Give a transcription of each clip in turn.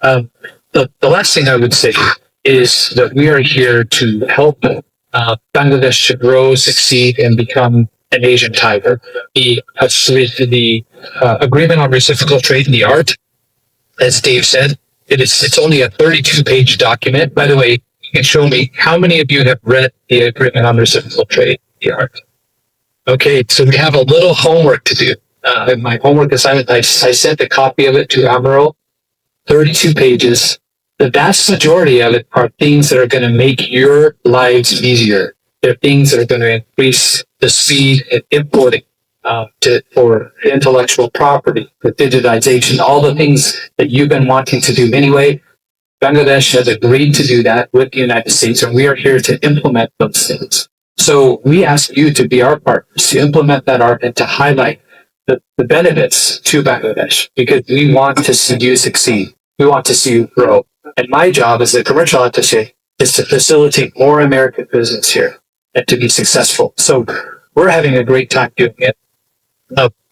The last thing I would say is that we are here to help Bangladesh to grow, succeed, and become an Asian tiger. The agreement on reciprocal trade in the art, as Dave said, it's only a 32-page document. By the way, you can show me how many of you have read the agreement on reciprocal trade in the art. Okay, so we have a little homework to do. In my homework assignment, I sent a copy of it to Amaral, 32 pages. The vast majority of it are things that are going to make your lives easier. They're things that are going to increase the speed and importing for intellectual property, for digitization, all the things that you've been wanting to do anyway. Bangladesh has agreed to do that with the United States, and we are here to implement those things. So we ask you to be our partners, to implement that art and to highlight the benefits to Bangladesh, because we want to see you succeed. We want to see you grow. And my job as a commercial attaché is to facilitate more American business here and to be successful. So we're having a great time doing it.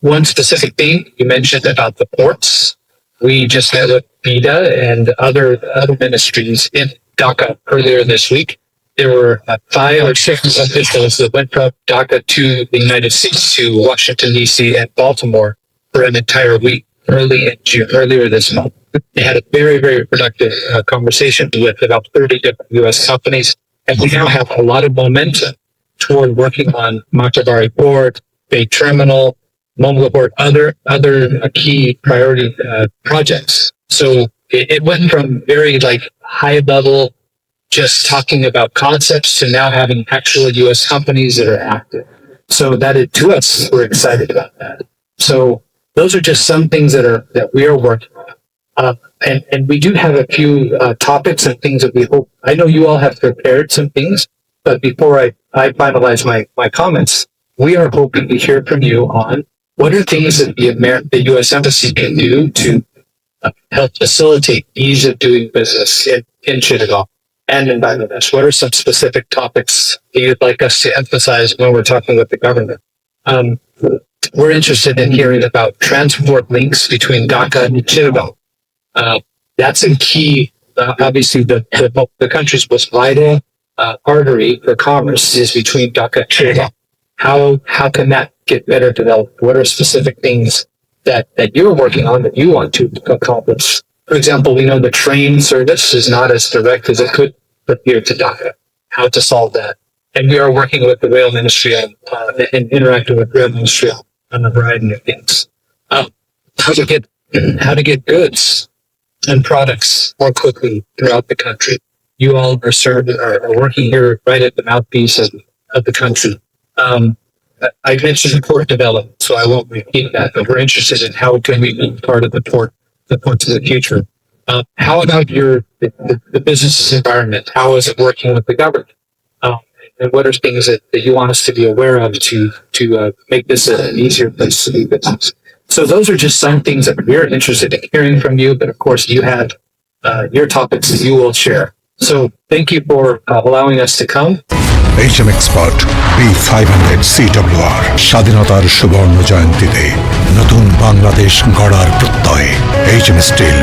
One specific thing you mentioned about the ports, we just met with BIDA and other ministries in Dhaka earlier this week. There were 5 or 6 officials that went from Dhaka to the United States, to Washington, D.C. and Baltimore for an entire week earlier this month. They had a very, very productive conversation with about 30 different U.S. companies, and we now have a lot of momentum toward working on Machhabari Port, Bay Terminal, Mongla Port, other key priority projects. So it went from very high level, just talking about concepts, to now having actual U.S. companies that are active. So to us, we're excited about that. So those are just some things that we are working on. And we do have a few topics and things that we hope. I know you all have prepared some things, but before I finalize my comments, we are hoping to hear from you on what are things that the U.S. Embassy can do to help facilitate ease of doing business in Chittagong and in Bangladesh. What are some specific topics that you'd like us to emphasize when we're talking with the government? We're interested in hearing about transport links between Dhaka and Chittagong. That's a key. Obviously, the country's most vital artery for commerce is between Dhaka and Chittagong. How can that get better developed? What are specific things that you're working on that you want to accomplish? For example, we know the train service is not as direct as it could from here to Dhaka. How to solve that? And we are working with the rail ministry and interacting with rail ministry on a variety of things. How to get goods and products more quickly throughout the country. You all are working here right at the mouthpiece of the country. I mentioned port development, so I won't repeat that, but we're interested in how can we be part of the port of the future. How about the business environment? How is it working with the government? And what are things that you want us to be aware of to make this an easier place to do business? So those are just some things that we're interested in hearing from you, but of course you have your topics that you will share. So thank you for allowing us to come. HM Expert B500 CWR স্বাধীনতার সুবর্ণ জয়ন্তীতে নতুন বাংলাদেশ গড়ার প্রত্যয় HM Steel